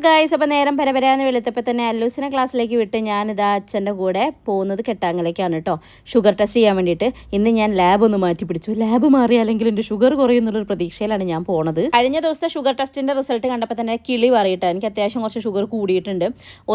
Guys, അപ്പോൾ നേരം പരപരാന്ന് വെളുത്തപ്പോൾ തന്നെ അല്ലൂസിനെ ക്ലാസ്സിലേക്ക് വിട്ട് ഞാനിതാ അച്ഛൻ്റെ കൂടെ പോകുന്നത് കെട്ടാങ്ങലേക്കാണ് കേട്ടോ, ഷുഗർ ടെസ്റ്റ് ചെയ്യാൻ വേണ്ടിയിട്ട്. ഇന്ന് ഞാൻ ലാബ് ഒന്ന് മാറ്റി പിടിച്ചു. ലാബ് മാറിയാലെങ്കിൽ എൻ്റെ ഷുഗർ കുറയുന്നുള്ളൊരു പ്രതീക്ഷയിലാണ് ഞാൻ പോണത്. കഴിഞ്ഞ ദിവസത്തെ ഷുഗർ ടെസ്റ്റിൻ്റെ റിസൾട്ട് കണ്ടപ്പോൾ തന്നെ കിളി പറയിട്ടോ, എനിക്ക് അത്യാവശ്യം കുറച്ച് ഷുഗർ കൂടിയിട്ടുണ്ട്.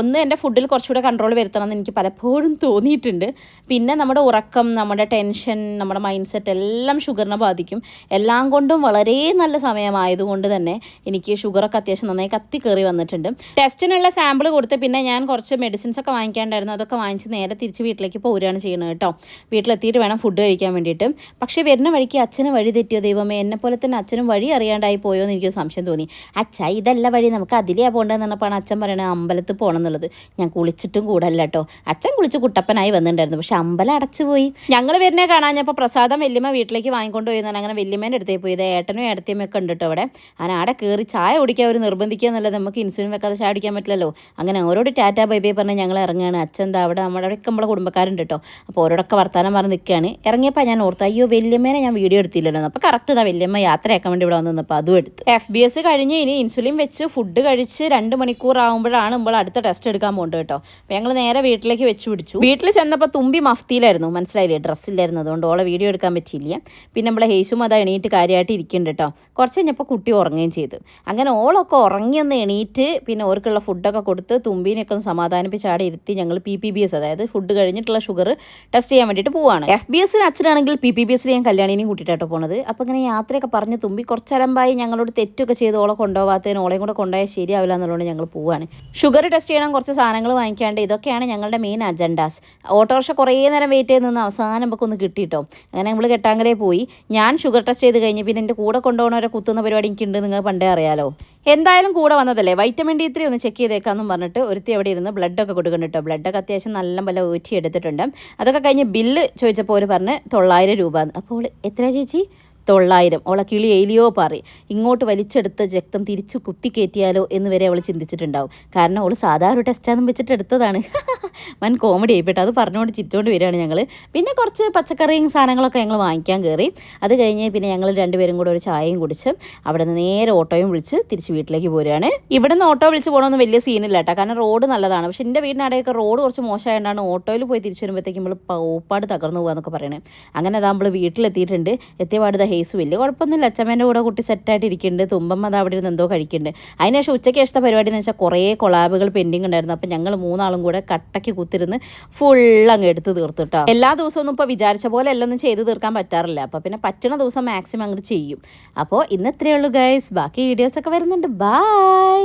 ഒന്ന്, എൻ്റെ ഫുഡിൽ കുറച്ചുകൂടെ കൺട്രോൾ വരുത്തണം എന്ന് എനിക്ക് പലപ്പോഴും തോന്നിയിട്ടുണ്ട്. പിന്നെ നമ്മുടെ ഉറക്കം, നമ്മുടെ ടെൻഷൻ, നമ്മുടെ മൈൻഡ് സെറ്റ് എല്ലാം ഷുഗറിനെ ബാധിക്കും. എല്ലാം കൊണ്ടും വളരെ നല്ല സമയമായതുകൊണ്ട് തന്നെ എനിക്ക് ഷുഗറൊക്കെ അത്യാവശ്യം നന്നായി കത്തി കയറി വന്നിട്ടുണ്ട്. ടെസ്റ്റിനുള്ള സാമ്പിൾ കൊടുത്ത് പിന്നെ ഞാൻ കുറച്ച് മെഡിസിൻസ് ഒക്കെ വാങ്ങിക്കാണ്ടായിരുന്നു. അതൊക്കെ വാങ്ങിച്ച് നേരെ തിരിച്ച് വീട്ടിലേക്ക് പോരുകയാണ് ചെയ്യുന്നത് കേട്ടോ. വീട്ടിലെത്തിയിട്ട് വേണം ഫുഡ് കഴിക്കാൻ വേണ്ടിയിട്ട്. പക്ഷേ വരുന്ന വഴിക്ക് അച്ഛന് വഴി തെറ്റിയോ ദൈവമേ, എന്നെപ്പോലെ തന്നെ അച്ഛനും വഴി അറിയാണ്ടായി പോയോ എന്ന് എനിക്ക് സംശയം തോന്നി. അച്ഛാ ഇതല്ല വഴി, നമുക്ക് അതിലേ പോകേണ്ടതെന്ന് പറഞ്ഞപ്പോൾ അച്ഛൻ പറയണത് അമ്പലത്തിൽ പോകണം എന്നുള്ളത്. ഞാൻ കുളിച്ചിട്ടും കൂടല്ല കേട്ടോ. അച്ഛൻ കുളിച്ച് കുട്ടപ്പനായി വന്നിട്ടുണ്ടായിരുന്നു, പക്ഷെ അമ്പലം അടച്ചു പോയി. ഞങ്ങൾ വരുന്നേ കാണാഞ്ഞപ്പോൾ പ്രസാദം വല്യമ്മ വീട്ടിലേക്ക് വാങ്ങിക്കൊണ്ട് പോയി എന്നാണ്. അങ്ങനെ വല്യമ്മേൻ്റെ അടുത്തേ പോയി. ഇത് ഏട്ടനും ഏടത്തിയമ്മ ഒക്കെ ഉണ്ട് കേട്ടോ അവിടെ. അങ്ങനെ ആടെ കയറി ചായ കുടിക്കാൻ അവർ നിർബന്ധിക്കുക എന്നുള്ളത്, നമുക്ക് ഇൻസുലിൻ വെക്കാതെ ചായ കുടിക്കാൻ പറ്റില്ലല്ലോ. അങ്ങനെ ഓരോട് ടാറ്റാ ബൈ ബൈ പറഞ്ഞ് ഞങ്ങൾ ഇറങ്ങുകയാണ്. അച്ഛൻ എന്താ അവിടെ നമ്മുടെ അവിടെയൊക്കെ നമ്മളെ കുടുംബക്കാരുണ്ട് കേട്ടോ. അപ്പോൾ ഓരോടൊക്കെ വർത്താനം പറഞ്ഞ് നിൽക്കുകയാണ്. ഇറങ്ങിയപ്പോൾ ഞാൻ ഓർത്തു, അയ്യോ വല്യമ്മേനെ ഞാൻ വീഡിയോ എടുത്തില്ലല്ലോ. അപ്പോൾ കറക്റ്റ് ഇതാ വല്യമ്മ യാത്രയാക്കാൻ വേണ്ടി ഇവിടെ വന്നപ്പോൾ അതും എടുത്ത്. FBS കഴിഞ്ഞ് ഇനി ഇൻസുലിൻ വെച്ച് ഫുഡ് കഴിച്ച് 2 മണിക്കൂർ ആകുമ്പോഴാണ് നമ്മൾ അടുത്ത ടെസ്റ്റ് എടുക്കാൻ പോകുന്നത് കേട്ടോ. അപ്പോൾ ഞങ്ങൾ നേരെ വീട്ടിലേക്ക് വെച്ച് പിടിച്ചു. വീട്ടിൽ ചെന്നപ്പോൾ തുമ്പി മഫ്തിയിലായിരുന്നു, മനസ്സിലായില്ലേ, ഡ്രസ്സില്ലായിരുന്നു. അതുകൊണ്ട് ഓളെ വീഡിയോ എടുക്കാൻ പറ്റിയില്ല. പിന്നെ നമ്മളെ ഹേസും അതാ എണീറ്റ് കാര്യമായിട്ട് ഇരിക്കുന്നുണ്ട് കേട്ടോ. കുറച്ച് കഴിഞ്ഞപ്പോൾ കുട്ടി ഉറങ്ങുകയും ചെയ്തു. അങ്ങനെ ഓളൊക്കെ ഉറങ്ങിയൊന്ന് എണീറ്റ് പിന്നെ ഓർക്കുള്ള ഫുഡൊക്കെ കൊടുത്ത് തുമ്പീനെയൊക്കെ ഒന്ന് സമാധാനിപ്പിച്ച് അവിടെ ഇരുത്തി ഞങ്ങൾ PPBS, അതായത് ഫുഡ് കഴിഞ്ഞിട്ടുള്ള ഷുഗർ ടെസ്റ്റ് ചെയ്യാൻ വേണ്ടിയിട്ട് പോവുകയാണ്. FBSന് അച്ഛനാണെങ്കിൽ PPBSന് ഞാൻ കല്യാണിനെയും കൂട്ടിയിട്ടാട്ടോ പോണത്. അപ്പോൾ ഇങ്ങനെ യാത്രയൊക്കെ പറഞ്ഞ് തുമ്പി കുറച്ചരമ്പായി ഞങ്ങളോട് തെറ്റൊക്കെ ചെയ്ത് ഓളെ കൊണ്ടുപോകാത്തതിന് ഓളെയും കൂടെ കൊണ്ടുപോയാൽ ശരിയാവില്ല എന്നുള്ളതുകൊണ്ട് ഞങ്ങൾ പോവുകയാണ്. ഷുഗർ ടെസ്റ്റ് ചെയ്യണം, കുറച്ച് സാധനങ്ങൾ വാങ്ങിക്കാണ്ട്. ഇതൊക്കെയാണ് ഞങ്ങളുടെ മെയിൻ അജണ്ടാസ്. ഓട്ടോറിക്ഷ കുറേ നേരം വെയിറ്റ് ചെയ്ത് നിന്ന് അവസാനം നമുക്ക് ഒന്ന് കിട്ടിയിട്ടോ. അങ്ങനെ നമ്മൾ കെട്ടാങ്കലേ പോയി. ഞാൻ ഷുഗർ ടെസ്റ്റ് ചെയ്ത് കഴിഞ്ഞ് പിന്നെ എൻ്റെ കൂടെ കൊണ്ടുപോകണവരെ കുത്തുന്ന പരിപാടി എനിക്കുണ്ട്, നിങ്ങൾ പണ്ടേ അറിയാലോ. എന്തായാലും കൂടെ വന്നതല്ലേ, വൈറ്റമിൻ D3 ഒന്ന് ചെക്ക് ചെയ്തേക്കാമെന്നും പറഞ്ഞിട്ട് ഒരുത്തി അവിടെ ഇരുന്ന് ബ്ലഡൊക്കെ കൊടുക്കുന്നുണ്ട് കേട്ടോ. ബ്ലഡൊക്കെ അത്യാവശ്യം നല്ല ഊറ്റി എടുത്തിട്ടുണ്ട്. അതൊക്കെ കഴിഞ്ഞ് ബില്ല് ചോദിച്ചപ്പോൾ അവർ പറഞ്ഞ് 900 രൂപ. അപ്പോൾ എത്ര ചേച്ചി? 900. ഓളെ കിളി എലിയോ പറ ഇങ്ങോട്ട് വലിച്ചെടുത്ത രക്തം തിരിച്ചു കുത്തിക്കയറ്റിയാലോ എന്ന് വരെ അവൾ ചിന്തിച്ചിട്ടുണ്ടാവും. കാരണം അവൾ സാധാരണ ടെസ്റ്റാണെന്ന് വെച്ചിട്ട് എടുത്തതാണ്. വൻ കോമഡി ആയിപ്പെട്ട് അത് പറഞ്ഞുകൊണ്ട് ചിരിച്ചുകൊണ്ട് വരികയാണ് ഞങ്ങൾ. പിന്നെ കുറച്ച് പച്ചക്കറിയും സാധനങ്ങളൊക്കെ ഞങ്ങൾ വാങ്ങിക്കാൻ കയറി. അത് കഴിഞ്ഞ് പിന്നെ ഞങ്ങൾ രണ്ടുപേരും കൂടെ ഒരു ചായയും കുടിച്ച് അവിടെ നിന്ന് നേരെ ഓട്ടോയും വിളിച്ച് തിരിച്ച് വീട്ടിലേക്ക് പോരുകയാണ്. ഇവിടെ നിന്ന് ഓട്ടോ വിളിച്ച് പോകണമെന്ന് വലിയ സീനില്ല കേട്ടോ, കാരണം റോഡ് നല്ലതാണ്. പക്ഷേ എൻ്റെ വീടിനവിടെയൊക്കെ റോഡ് കുറച്ച് മോശമായതുകൊണ്ടാണ് ഓട്ടോയിൽ പോയി തിരിച്ചു വരുമ്പോഴത്തേക്കും നമ്മൾ ഓപ്പാട് തകർന്നു പോകുക എന്നൊക്കെ പറയണേ. അങ്ങനെ അതാ നമ്മൾ വീട്ടിലെത്തിയിട്ടുണ്ട്. എത്തിയപാട് ഹേസ് വലിയ കുഴപ്പമൊന്നുമില്ല, അച്ഛമ്മേൻ്റെ കൂടെ കുട്ടി സെറ്റായിട്ട് ഇരിക്കുന്നുണ്ട്. തുമ്പമ്മ അത് അവിടെ ഇരുന്ന് എന്തോ കഴിക്കുന്നുണ്ട്. അതിനുശേഷം ഉച്ചയ്ക്ക് ശേഷത്തെ പരിപാടി എന്ന് വെച്ചാൽ കുറേ കൊളാബുകൾ പെൻഡിങ് ഉണ്ടായിരുന്നു. അപ്പം ഞങ്ങൾ 3 ആളും കൂടെ കട്ടയ്ക്ക് കുത്തിരുന്ന് ഫുൾ അങ്ങ് എടുത്ത് തീർത്തിട്ടോ. എല്ലാ ദിവസവും ഇപ്പോൾ വിചാരിച്ച പോലെ എല്ലാം ചെയ്ത് തീർക്കാൻ പറ്റാറില്ല. അപ്പോൾ പിന്നെ പറ്റുന്ന ദിവസം മാക്സിമം അങ്ങോട്ട് ചെയ്യും. അപ്പോൾ ഇന്ന് ഇത്രയേ ഉള്ളൂ ഗൈസ്. ബാക്കി വീഡിയോസൊക്കെ വരുന്നുണ്ട്. ബൈ.